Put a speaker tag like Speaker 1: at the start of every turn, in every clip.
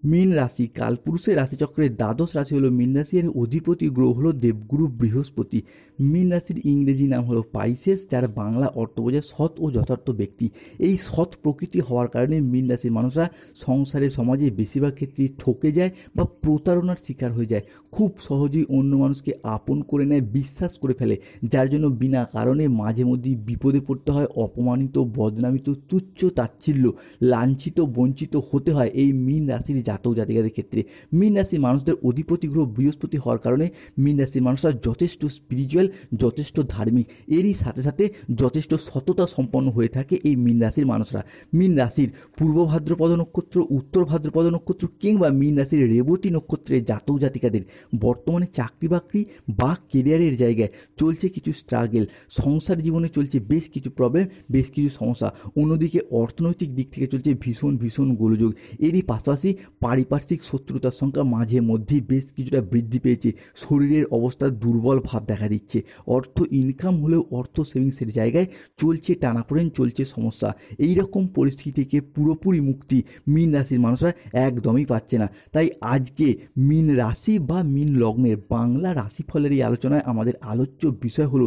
Speaker 1: মীন রাশি কালপুরুষের রাশিচক্রের দ্বাদশ রাশি হলো মীন রাশি। এর অধিপতি গ্রহ হলো দেবগুরু বৃহস্পতি। মীন রাশির ইংরেজি নাম হলো পাইসেস, যার বাংলা অর্থ বোঝায় সৎ ও যথার্থ ব্যক্তি। এই সৎ প্রকৃতি হওয়ার কারণে মীন রাশির মানুষরা সংসারে সমাজে বেশিরভাগ ক্ষেত্রেই ঠকে যায় বা প্রতারণার শিকার হয়ে যায়। খুব সহজেই অন্য মানুষকে আপন করে নেয়, বিশ্বাস করে ফেলে, যার জন্য বিনা কারণে মাঝে মধ্যেই বিপদে পড়তে হয়, অপমানিত, বদনামিত, তুচ্ছ তাচ্ছিল্য, লাঞ্ছিত, বঞ্চিত হতে হয় এই মীন রাশির জাতক জাতিকাদের ক্ষেত্রে। মীন রাশির মানুষদের অধিপতি গ্রহ বৃহস্পতি হওয়ার কারণে মীন রাশির মানুষরা যথেষ্ট স্পিরিচুয়াল, যথেষ্ট ধার্মিক, এরই সাথে সাথে যথেষ্ট সততা সম্পন্ন হয়ে থাকে এই মীন রাশির মানুষরা। মীন রাশির পূর্ব ভাদ্রপদ নক্ষত্র, উত্তর ভাদ্রপদ নক্ষত্র কিংবা মীন রাশির রেবতী নক্ষত্রের জাতক জাতিকাদের বর্তমানে চাকরি বাকরি বা কেরিয়ারের জায়গায় চলছে কিছু স্ট্রাগেল, সংসার জীবনে চলছে বেশ কিছু প্রবলেম, বেশ কিছু সমস্যা। অন্যদিকে অর্থনৈতিক দিক থেকে চলছে ভীষণ ভীষণ গোলযোগ। এরই পাশাপাশি পারিপার্শ্বিক শত্রুতার সংখ্যা মাঝে মধ্যেই বেশ কিছুটা বৃদ্ধি পেয়েছে। শরীরের অবস্থা দুর্বল ভাব দেখা দিচ্ছে। অর্থ ইনকাম হলেও অর্থ সেভিংসের জায়গায় চলছে টানাপোড়েন, চলছে সমস্যা। এই রকম পরিস্থিতি থেকে পুরোপুরি মুক্তি মীন রাশির মানুষরা একদমই পাচ্ছে না। তাই আজকে মীন রাশি বা মীন লগ্নের বাংলা রাশিফলের এই আলোচনায় আমাদের আলোচ্য বিষয় হলো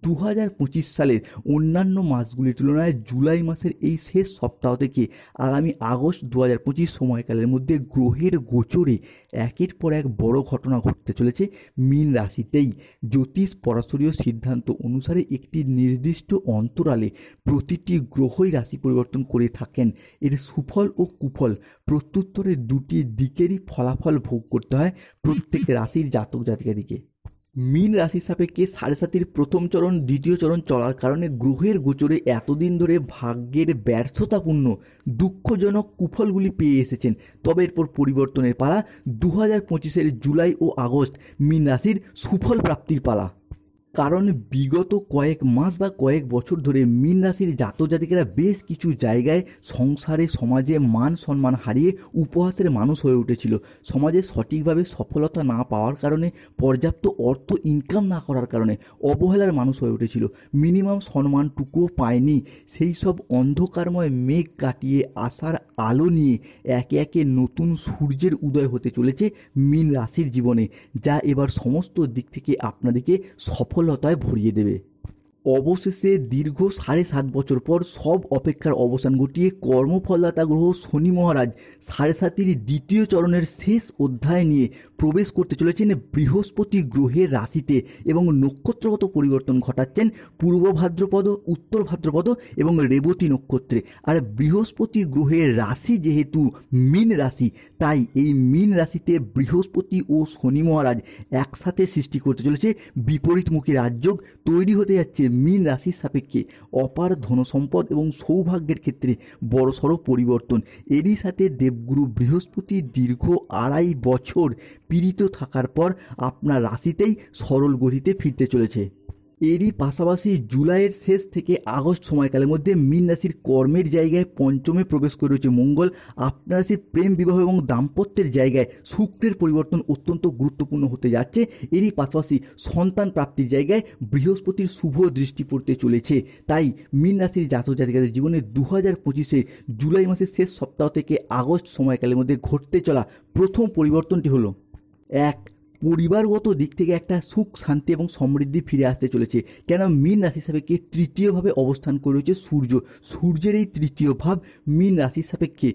Speaker 1: 2025 সালের অন্যান্য মাসগুলির তুলনায় জুলাই মাসের এই শেষ সপ্তাহ থেকে আগামী আগস্ট 2025 সময়কালের মধ্যে গ্রহের গোচরে একের পর এক বড় ঘটনা ঘটতে চলেছে মীন রাশিতেই। জ্যোতিষ পরাশরীয় সিদ্ধান্ত অনুসারে একটি নির্দিষ্ট অন্তরালে প্রতিটি গ্রহই রাশি পরিবর্তন করে থাকেন। এর সুফল ও কুফল প্রত্যুত্তরে দুটি দিকেরই ফলাফল ভোগ করতে হয় প্রত্যেক রাশির জাতক জাতিকাদিকে। মীন রাশির সাপেক্ষে সাড়ে সাতির প্রথম চরণ, দ্বিতীয় চরণ চলার কারণে গ্রহের গোচরে এতদিন ধরে ভাগ্যের ব্যর্থতাপূর্ণ দুঃখজনক কুফলগুলি পেয়ে এসেছেন। তবে এরপর পরিবর্তনের পালা। 2025-এর জুলাই ও আগস্ট মীন রাশির সুফল প্রাপ্তির পালা। কারণ বিগত কয়েক মাস বা কয়েক বছর ধরে মীন রাশির জাতক জাতিকেরা বেশ কিছু জায়গায় সংসারে সমাজে মান সম্মান হারিয়ে উপহাসের মানুষ হয়ে উঠেছিল। সমাজে সঠিকভাবে সফলতা না পাওয়ার কারণে, পর্যাপ্ত অর্থ ইনকাম না করার কারণে অবহেলার মানুষ হয়ে উঠেছিল। মিনিমাম সম্মানটুকুও পায়নি। সেই সব অন্ধকারময় মেঘ কাটিয়ে আসার আলো নিয়ে একে একে নতুন সূর্যের উদয় হতে চলেছে মীন রাশির জীবনে, যা এবার সমস্ত দিক থেকে আপনাদেরকে সফলতায় ভরিয়ে দেবে। অবশেষে দীর্ঘ 7.5 বছর পর সব অপেক্ষার অবসান ঘটিয়ে কর্মফলদাতা গ্রহ শনি মহারাজ সাড়ে সাতির দ্বিতীয় চরণের শেষ অধ্যায় নিয়ে প্রবেশ করতে চলেছেন বৃহস্পতি গ্রহের রাশিতে এবং নক্ষত্রগত পরিবর্তন ঘটাচ্ছেন পূর্ব ভাদ্রপদ, উত্তর ভাদ্রপদ এবং রেবতী নক্ষত্রে। আর বৃহস্পতি গ্রহের রাশি যেহেতু মীন রাশি, তাই এই মীন রাশিতে বৃহস্পতি ও শনি মহারাজ একসাথে সৃষ্টি করতে চলেছে বিপরীতমুখী রাজযোগ। তৈরি হতে যাচ্ছে মীন রাশির সাপেক্ষে অপার ধনসম্পদ এবং সৌভাগ্যের ক্ষেত্রে বড়সড় পরিবর্তন। এরই সাথে দেবগুরু বৃহস্পতি দীর্ঘ 2.5 বছর পীড়িত থাকার পর আপনার রাশিতেই সরল গতিতে ফিরতে চলেছে। এরই পাশাপাশি জুলাইয়ের শেষ থেকে আগস্ট সময়কালের মধ্যে মীন রাশির কর্মের জায়গায় পঞ্চমে প্রবেশ করে রয়েছে মঙ্গল। আপনার রাশির প্রেম, বিবাহ এবং দাম্পত্যের জায়গায় শুক্রের পরিবর্তন অত্যন্ত গুরুত্বপূর্ণ হতে যাচ্ছে। এরই পাশাপাশি সন্তান প্রাপ্তির জায়গায় বৃহস্পতির শুভ দৃষ্টি পড়তে চলেছে। তাই মীন রাশির জাতক জাতিকাদের জীবনে 2025-এ জুলাই মাসের শেষ সপ্তাহ থেকে আগস্ট সময়কালের মধ্যে ঘটতে চলা প্রথম পরিবর্তনটি হলো এক, পরিবারগত দিক থেকে একটা সুখ, শান্তি এবং সমৃদ্ধি ফিরে আসতে চলেছে। কেন মীন রাশির সাপেক্ষে তৃতীয়ভাবে অবস্থান করে রয়েছে সূর্য। সূর্যের এই তৃতীয় ভাব মীন রাশির সাপেক্ষে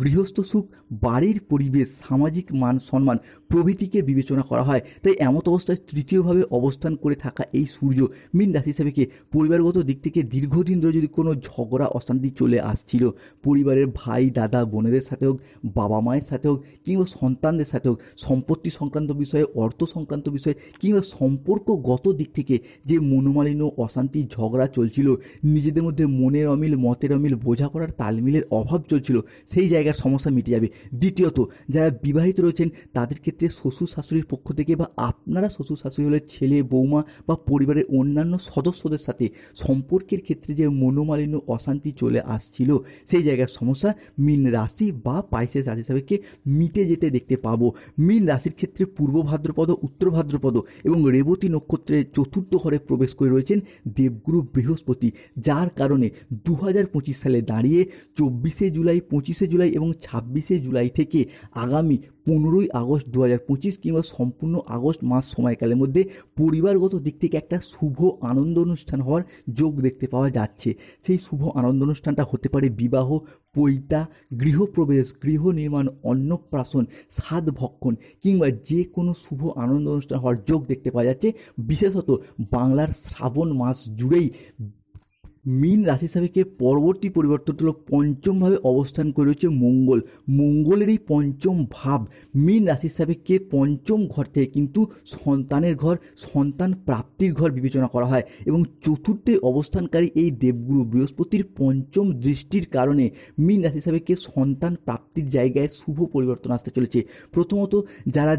Speaker 1: গৃহস্থ সুখ, বাড়ির পরিবেশ, সামাজিক মান সম্মান প্রভৃতিকে বিবেচনা করা হয়। তাই এমত অবস্থায় তৃতীয়ভাবে অবস্থান করে থাকা এই সূর্য মীন রাশির সাপেক্ষে পরিবারগত দিক থেকে দীর্ঘদিন ধরে যদি কোনো ঝগড়া অশান্তি চলে আসছিল, পরিবারের ভাই দাদা বোনেদের সাথে হোক, বাবা মায়ের সাথে হোক কিংবা সন্তানদের সাথে হোক, সম্পত্তি সংক্রান্ত বিষয়ে, অর্থ সংক্রান্ত বিষয়ে কিংবা সম্পর্কগত দিক থেকে যে মনোমালিন্য, অশান্তি, ঝগড়া চলছিল, নিজেদের মধ্যে মনের অমিল, মতের অমিল, বোঝাপড়ার তালমিলের অভাব চলছিল, সেই জায়গার সমস্যা মিটে যাবে। দ্বিতীয়ত, যারা বিবাহিত রয়েছেন তাদের ক্ষেত্রে শ্বশুর শাশুড়ির পক্ষ থেকে বা আপনারা শ্বশুর শাশুড়ি হলে ছেলে বৌমা বা পরিবারের অন্যান্য সদস্যদের সাথে সম্পর্কের ক্ষেত্রে যে মনোমালিন্য, অশান্তি চলে আসছিল, সেই জায়গার সমস্যা মীন রাশি বা পাইসেস রাশি সাপেক্ষে মিটে যেতে দেখতে পাবো। মীন রাশির ক্ষেত্রে ক্ষেত্রে পূর্ব ভাদ্রপদ, উত্তর ভাদ্রপদ এবং রেবতী নক্ষত্রের চতুর্থ ঘরে প্রবেশ করে রয়েছেন দেবগুরু বৃহস্পতি, যার কারণে 2025 সালে দাঁড়িয়ে 24শে জুলাই, 25শে জুলাই এবং 26শে জুলাই থেকে আগামী 15ই আগস্ট 2025 কিংবা সম্পূর্ণ আগস্ট মাস সময়কালের মধ্যে পরিবারগত দিক থেকে একটা শুভ আনন্দ অনুষ্ঠান হওয়ার যোগ দেখতে পাওয়া যাচ্ছে। সেই শুভ আনন্দ অনুষ্ঠানটা হতে পারে বিবাহ, পৈতা, গৃহপ্রবেশ, গৃহ নির্মাণ, অন্নপ্রাশন, সাধ ভক্ষণ কিংবা যে কোনো শুভ আনন্দ অনুষ্ঠান হওয়ার যোগ দেখতে পাওয়া যাচ্ছে। বিশেষত বাংলার শ্রাবণ মাস জুড়েই মীন রাশি সাপেক্ষে পরবর্তী পরিবর্তন হলো পঞ্চমভাবে অবস্থান করে রয়েছে মঙ্গল। মঙ্গলের এই পঞ্চম ভাব মীন রাশির সাপেক্ষে পঞ্চম ঘর থেকে কিন্তু সন্তানের ঘর, সন্তান প্রাপ্তির ঘর বিবেচনা করা হয় এবং চতুর্থে অবস্থানকারী এই দেবগুরু বৃহস্পতির পঞ্চম দৃষ্টির কারণে মীন রাশি সাপেক্ষে সন্তান প্রাপ্তির জায়গায় শুভ পরিবর্তন আসতে চলেছে। প্রথমত, যারা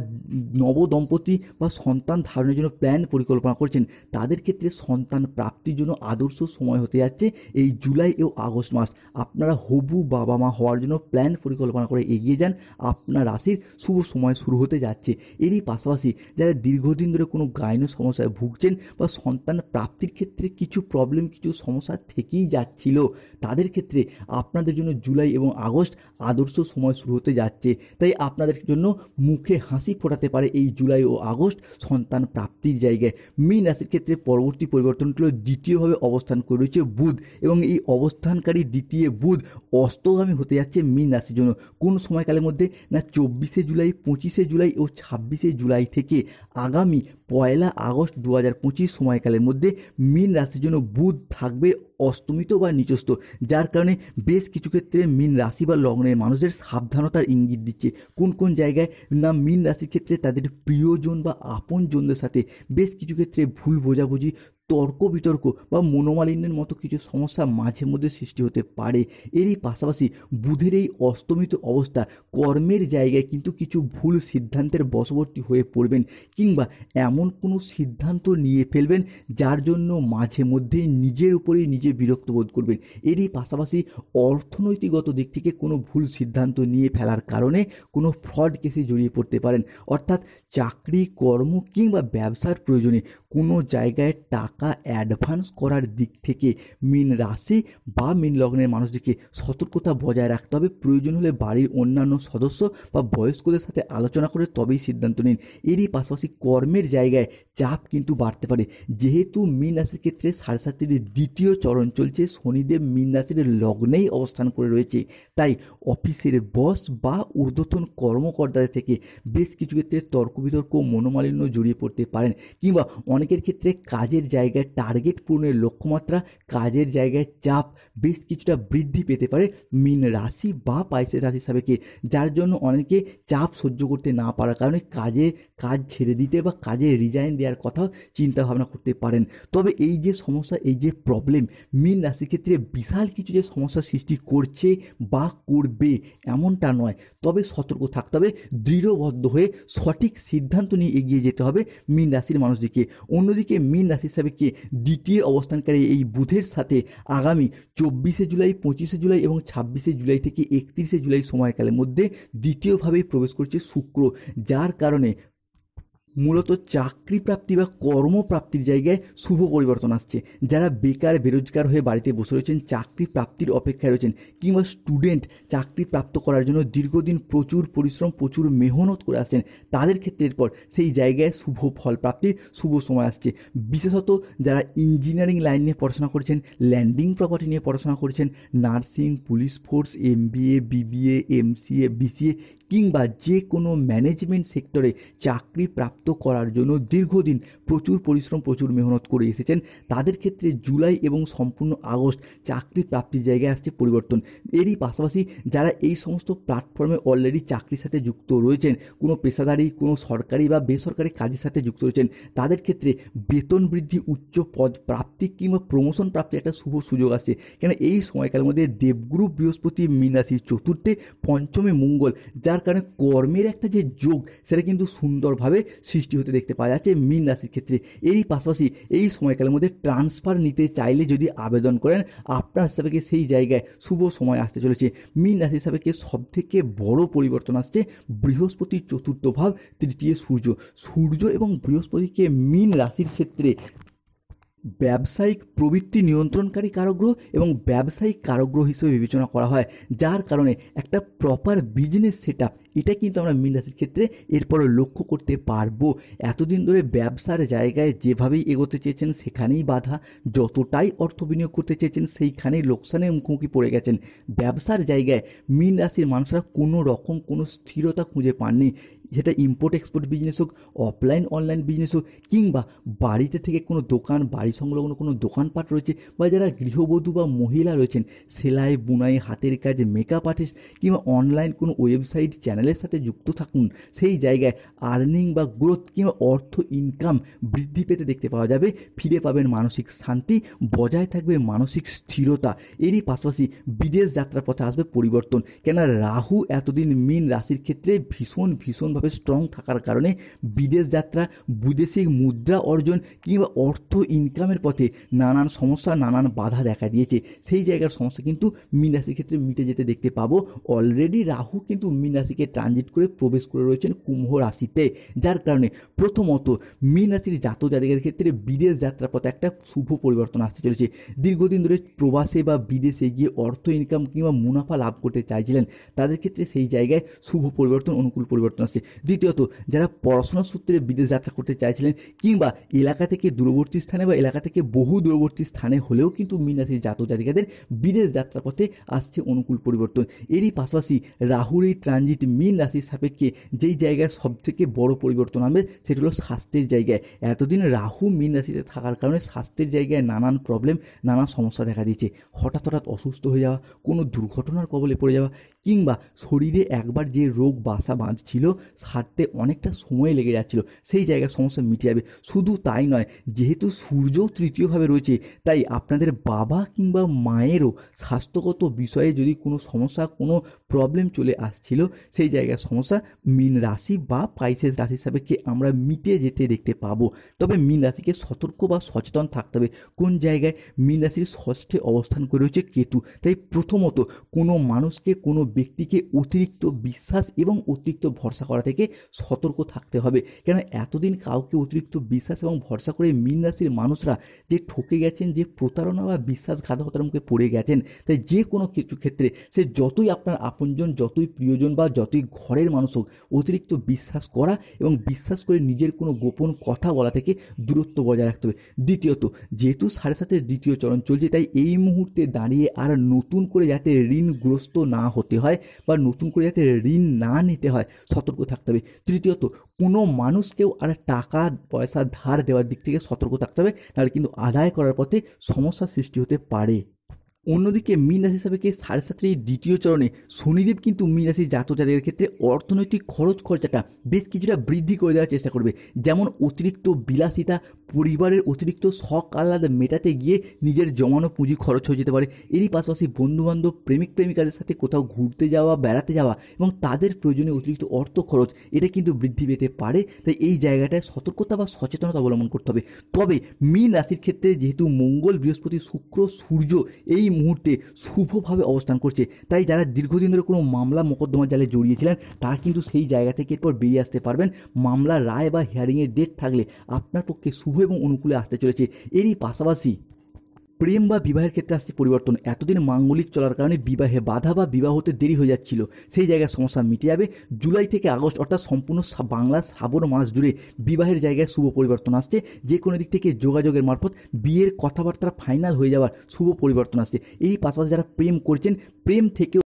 Speaker 1: নবদম্পতি বা সন্তান ধারণের জন্য প্ল্যান পরিকল্পনা করছেন তাদের ক্ষেত্রে সন্তান প্রাপ্তির জন্য আদর্শ সময় হতে যাচ্ছে এই জুলাই ও আগস্ট মাস। আপনারা হবু বাবা মা হওয়ার জন্য প্ল্যান পরিকল্পনা করে এগিয়ে যান, আপনার রাশির শুভ সময় শুরু হতে যাচ্ছে। এরই পাশাপাশি যারা দীর্ঘদিন ধরে কোনো গাইনো সমস্যায় ভুগছেন বা সন্তান প্রাপ্তির ক্ষেত্রে কিছু প্রবলেম, কিছু সমস্যা থেকেই যাচ্ছিল, তাদের ক্ষেত্রে আপনাদের জন্য জুলাই এবং আগস্ট আদর্শ সময় শুরু হতে যাচ্ছে। তাই আপনাদের জন্য মুখে হাসি ফোটাতে পারে এই জুলাই ও আগস্ট সন্তান প্রাপ্তির জায়গায়। মীন রাশির ক্ষেত্রে পরবর্তী পরিবর্তনগুলো দ্বিতীয়ভাবে অবস্থান করে রয়েছে বুধ, এবং এই অবস্থানকারী দ্বিতীয় বুধ অস্তগামী হতে যাচ্ছে মীন রাশির জন্য। কোন সময়কালের মধ্যে না 24শে জুলাই, 25শে জুলাই ও 26শে জুলাই থেকে আগামী 1 আগস্ট 2025 সময়কালের মধ্যে মীন রাশির জন্য বুধ থাকবে অস্তমিত বা নিচস্থ, যার কারণে বেশ কিছু ক্ষেত্রে মীন রাশি বা লগ্নের মানুষদের সাবধানতার ইঙ্গিত দিচ্ছে। কোন কোন জায়গায় না মীন রাশির ক্ষেত্রে তাদের প্রিয়জন বা আপনজনদের সাথে বেশ কিছু ক্ষেত্রে ভুল বোঝাবুঝি, তর্ক বিতর্ক বা মনোমালিন্যের মতো কিছু সমস্যা মাঝে মধ্যে সৃষ্টি হতে পারে। এরই পাশাপাশি বুধের এই অস্তমিত অবস্থা কর্মের জায়গায় কিন্তু কিছু ভুল সিদ্ধান্তের বশবর্তী হয়ে পড়বেন কিংবা এমন কোনো সিদ্ধান্ত নিয়ে ফেলবেন যার জন্য মাঝে মধ্যে নিজের উপরেই নিজে বিরক্ত বোধ করবেন। এরই পাশাপাশি অর্থনৈতিকগত দিক থেকে কোনো ভুল সিদ্ধান্ত নিয়ে ফেলার কারণে কোনো ফ্রড কেসে জড়িয়ে পড়তে পারেন। অর্থাৎ চাকরি, কর্ম কিংবা ব্যবসার প্রয়োজনে কোনো জায়গায় টাকা অ্যাডভান্স করার দিক থেকে মীন রাশি বা মীন লগ্নের মানুষদেরকে সতর্কতা বজায় রাখতে হবে। প্রয়োজন হলে বাড়ির অন্যান্য সদস্য বা বয়স্কদের সাথে আলোচনা করে তবেই সিদ্ধান্ত নিন। এরই পাশাপাশি কর্মের জায়গায় চাপ কিন্তু বাড়তে পারে, যেহেতু মীন রাশির ক্ষেত্রে 7.5 দ্বিতীয় চরণ চলছে, শনিদেব মীন রাশির লগ্নেই অবস্থান করে রয়েছে। তাই অফিসের বস বা ঊর্ধ্বতন কর্মকর্তাদের থেকে বেশ কিছু ক্ষেত্রে তর্ক বিতর্ক, মনোমালিন্য জড়িয়ে পড়তে পারেন কিংবা অনেকের ক্ষেত্রে কাজের জায়গায় টার্গেট পূরণের লক্ষ্যমাত্রা, কাজের জায়গায় চাপ বেশ কিছুটা বৃদ্ধি পেতে পারে মীন রাশি বা পাইসের রাশি সাপেক্ষে, যার জন্য অনেকে চাপ সহ্য করতে না পারার কারণে কাজ ছেড়ে দিতে বা কাজে রিজাইন দেওয়ার কথাও চিন্তা ভাবনা করতে পারেন। তবে এই যে সমস্যা, এই যে প্রবলেম মীন রাশির ক্ষেত্রে বিশাল কিছু যে সমস্যার সৃষ্টি করছে বা করবে এমনটা নয়, তবে সতর্ক থাকতে হবে, দৃঢ়বদ্ধ হয়ে সঠিক সিদ্ধান্ত নিয়ে এগিয়ে যেতে হবে মীন রাশির মানুষদেরকে। অন্যদিকে মীন রাশির সাপেক্ষে দ্বিতীয় অবস্থানকারী এই বুধের সাথে আগামী 24শে জুলাই, 25শে জুলাই এবং 26শে জুলাই থেকে 31শে জুলাই সময়কালের মধ্যে দ্বিতীয়ভাবেই প্রবেশ করছে শুক্র, যার কারণে মূলত চাকরি প্রাপ্তি বা কর্মপ্রাপ্তির জায়গায় শুভ পরিবর্তন আসছে। যারা বেকার বেরোজগার হয়ে বাড়িতে বসে রয়েছেন, চাকরি প্রাপ্তির অপেক্ষায় রয়েছেন কিংবা স্টুডেন্ট চাকরি প্রাপ্ত করার জন্য দীর্ঘদিন প্রচুর পরিশ্রম, প্রচুর মেহনত করে আসছেন, তাদের ক্ষেত্রে এরপর সেই জায়গায় শুভ ফল প্রাপ্তির শুভ সময় আসছে। বিশেষত যারা ইঞ্জিনিয়ারিং লাইন নিয়ে পড়াশোনা করেছেন, ল্যান্ডিং প্রপার্টি নিয়ে পড়াশোনা করেছেন, nursing, police force, MBA, BBA, MCA, BCA কিংবা যে কোনো ম্যানেজমেন্ট সেক্টরে চাকরি প্রাপ্ত করার জন্য দীর্ঘদিন প্রচুর পরিশ্রম, প্রচুর মেহনত করে এসেছেন, তাদের ক্ষেত্রে জুলাই এবং সম্পূর্ণ আগস্ট চাকরি প্রাপ্তির জায়গায় আসছে পরিবর্তন। এরই পাশাপাশি যারা এই সমস্ত প্ল্যাটফর্মে অলরেডি চাকরির সাথে যুক্ত রয়েছেন, কোনো পেশাদারি, কোনো সরকারি বা বেসরকারি কাজের সাথে যুক্ত রয়েছেন, তাদের ক্ষেত্রে বেতন বৃদ্ধি, উচ্চ পদ প্রাপ্তি কিংবা প্রমোশন প্রাপ্তির একটা শুভ সুযোগ আসছে। কেন এই সময়কালের মধ্যে দেবগুরু বৃহস্পতি মীন রাশির চতুর্থে, পঞ্চমে মঙ্গল, যার কারণে কর্মের একটা যে যোগ সেটা কিন্তু সুন্দরভাবে সৃষ্টি হতে দেখতে পাওয়া যাচ্ছে মীন রাশির ক্ষেত্রে। এরই পাশাপাশি এই সময়কালের মধ্যে ট্রান্সফার নিতে চাইলে যদি আবেদন করেন, আপনার হিসাবে সেই জায়গায় শুভ সময় আসতে চলেছে। মীন রাশি হিসাবে সবথেকে বড় পরিবর্তন আসছে বৃহস্পতির চতুর্থ ভাব, তৃতীয় সূর্য এবং বৃহস্পতিকে মীন রাশির ক্ষেত্রে ব্যবসায়িক প্রবৃত্তি নিয়ন্ত্রণকারী কারকগ্রহ এবং ব্যবসায়িক কারকগ্রহ হিসেবে বিবেচনা করা হয়, যার কারণে একটা প্রপার বিজনেস সেটআপ এটা কিন্তু আমরা মীন রাশির ক্ষেত্রে এরপরে লক্ষ্য করতে পারবো। এতদিন ধরে ব্যবসার জায়গায় যেভাবেই এগোতে চেয়েছেন সেখানেই বাধা, যতটাই অর্থ বিনিয়োগ করতে চেয়েছেন সেইখানেই লোকসানের মুখোমুখি পড়ে গেছেন। ব্যবসার জায়গায় মীন রাশির মানুষরা কোনো রকম কোনো স্থিরতা খুঁজে পাননি, সেটা ইম্পোর্ট এক্সপোর্ট বিজনেস হোক, অফলাইন অনলাইন বিজনেস হোক, কিংবা বাড়িতে থেকে কোনো দোকান, বাড়ি সংলগ্ন কোনো দোকানপাট রয়েছে, বা যারা গৃহবধূ বা মহিলা রয়েছেন সেলাই বুনাই, হাতের কাজ, মেকআপ আর্টিস্ট, কিংবা অনলাইন কোনো ওয়েবসাইট চ্যানেলের সাথে যুক্ত থাকুন, সেই জায়গায় আর্নিং বা গ্রোথ কিংবা অর্থ ইনকাম বৃদ্ধি পেতে দেখতে পাওয়া যাবে। ফিরে পাবেন মানসিক শান্তি, বজায় থাকবে মানসিক স্থিরতা। এরই পাশাপাশি বিদেশ যাত্রার পথে আসবে পরিবর্তন, কেননা রাহু এতদিন মীন রাশির ক্ষেত্রে ভীষণভাবে স্ট্রং থাকার কারণে বিদেশ যাত্রা, বৈদেশিক মুদ্রা অর্জন কিংবা অর্থ ইনকামের পথে নানান সমস্যা, নানান বাধা দেখা দিয়েছে। সেই জায়গার সমস্যা কিন্তু মীন রাশির ক্ষেত্রে মিটে যেতে দেখতে পাবো। অলরেডি রাহু কিন্তু মীন রাশিকে ট্রানজিট করে প্রবেশ করে রয়েছেন কুম্ভ রাশিতে, যার কারণে প্রথমত মীন রাশির জাতক জাতিকাদের ক্ষেত্রে বিদেশ যাত্রার পথে একটা শুভ পরিবর্তন আসতে চলেছে। দীর্ঘদিন ধরে প্রবাসে বা বিদেশে গিয়ে অর্থ ইনকাম কিংবা মুনাফা লাভ করতে চাইছিলেন, তাদের ক্ষেত্রে সেই জায়গায় শুভ পরিবর্তন, অনুকূল পরিবর্তন আসছে। দ্বিতীয়ত, যারা পড়াশোনার সূত্রে বিদেশ যাত্রা করতে চাইছিলেন, কিংবা এলাকা থেকে দূরবর্তী স্থানে বা এলাকা থেকে বহু দূরবর্তী স্থানে হলেও কিন্তু মীন রাশির জাতক জাতিকাদের বিদেশ যাত্রার পথে আসছে অনুকূল পরিবর্তন। এরই পাশাপাশি রাহুর এই ট্রানজিট মীন রাশির সাপেক্ষে যেই জায়গায় সবথেকে বড় পরিবর্তন আনবে সেটা হলো স্বাস্থ্যের জায়গায়। এতদিন রাহু মীন রাশিতে থাকার কারণে স্বাস্থ্যের জায়গায় নানান প্রবলেম, নানান সমস্যা দেখা দিয়েছে। হঠাৎ অসুস্থ হয়ে যাওয়া, কোনো দুর্ঘটনার কবলে পড়ে যাওয়া, কিংবা শরীরে একবার যে রোগ বাসা বাঁধছিল সারতে অনেকটা সময় লেগে যাচ্ছিল, সেই জায়গায় সমস্যা মিটে যাবে। শুধু তাই নয়, যেহেতু সূর্য তৃতীয়ভাবে রয়েছে, তাই আপনাদের বাবা কিংবা মায়েরও স্বাস্থ্যগত বিষয়ে যদি কোনো সমস্যা, কোনো প্রবলেম চলে আসছিল, সেই জায়গায় সমস্যা মীন রাশি বা পাইসেস রাশির সাপেক্ষে আমরা মিটে যেতে দেখতে পাবো। তবে মীন রাশিকে সতর্ক বা সচেতন থাকতে হবে। কোন জায়গায়? মীন রাশির ষষ্ঠে অবস্থান করে রয়েছে কেতু, তাই প্রথমত কোনো মানুষকে, কোনো ব্যক্তিকে অতিরিক্ত বিশ্বাস এবং অতিরিক্ত ভরসা করা থেকে সতর্ক থাকতে হবে। কেন এতদিন কাউকে অতিরিক্ত বিশ্বাস এবং ভরসা করে মীন রাশির মানুষরা যে ঠকে গেছেন, যে প্রতারণা বা বিশ্বাসঘাতকতার মুখে পড়ে গেছেন, তাই যে কোনো কিছু ক্ষেত্রে সে যতই আপনার আপনজন, যতই প্রিয়জন বা যতই ঘরের মানুষ হোক, অতিরিক্ত বিশ্বাস করা এবং বিশ্বাস করে নিজের কোনো গোপন কথা বলা থেকে দূরত্ব বজায় রাখতে হবে। দ্বিতীয়ত, যেহেতু 7.5-এর দ্বিতীয় চরণ চলছে, তাই এই মুহূর্তে দাঁড়িয়ে আর নতুন করে যাতে ঋণগ্রস্ত না হতে হয় বা নতুন করে যাতে ঋণ না নিতে হয়, সতর্ক থাকতে হবে। তৃতীয়ত, কোনো মানুষকেও আর টাকা পয়সা ধার দেওয়ার দিক থেকে সতর্ক থাকতে হবে, নাহলে কিন্তু আদায় করার পথে সমস্যার সৃষ্টি হতে পারে। অন্যদিকে মীন রাশি হিসাবে 7.5-এর এই দ্বিতীয় চরণে শনিদেব কিন্তু মীন রাশির জাতক জাতিকাদের ক্ষেত্রে অর্থনৈতিক খরচাটা বেশ কিছুটা বৃদ্ধি করে দেওয়ার চেষ্টা করবে। যেমন অতিরিক্ত বিলাসিতা, পরিবারের অতিরিক্ত শখ আহ্লাদ মেটাতে গিয়ে নিজের জমানো পুঁজি খরচ হয়ে যেতে পারে। এরই পাশাপাশি বন্ধুবান্ধব, প্রেমিক প্রেমিকাদের সাথে কোথাও ঘুরতে যাওয়া, বেড়াতে যাওয়া এবং তাদের প্রয়োজনে অতিরিক্ত অর্থ খরচ, এটা কিন্তু বৃদ্ধি পেতে পারে। তাই এই জায়গাটায় সতর্কতা বা সচেতনতা অবলম্বন করতে হবে। তবে মীন রাশির ক্ষেত্রে যেহেতু মঙ্গল, বৃহস্পতি, শুক্র, সূর্য এই মুহূর্তে শুভভাবে অবস্থান করছে, তাই যারা দীর্ঘদিন ধরে কোনো মামলা মোকদ্দমার জালে জড়িয়েছিলেন, তারা কিন্তু সেই জায়গা থেকে এরপর বেরিয়ে আসতে পারবেন। মামলার রায় বা হিয়ারিংয়ের ডেট থাকলে আপনার পক্ষে শুভ এবং অনুকূলে আসতে চলেছে। এরই পাশাপাশি প্রেম বা বিবাহের ক্ষেত্রে আসছে পরিবর্তন। এতদিন মাঙ্গলিক চলার কারণে বিবাহে বাধা বা বিবাহ হতে দেরি হয়ে যাচ্ছিল, সেই জায়গায় সমস্যা মিটে যাবে। জুলাই থেকে আগস্ট অর্থাৎ সম্পূর্ণ বাংলা শ্রাবণ মাস জুড়ে বিবাহের জায়গায় শুভ পরিবর্তন আসছে। যে কোনো দিক থেকে যোগাযোগের মারফত বিয়ের কথাবার্তা ফাইনাল হয়ে যাওয়ার শুভ পরিবর্তন আসছে। এরই পাশাপাশি যারা প্রেম করছেন, প্রেম থেকেও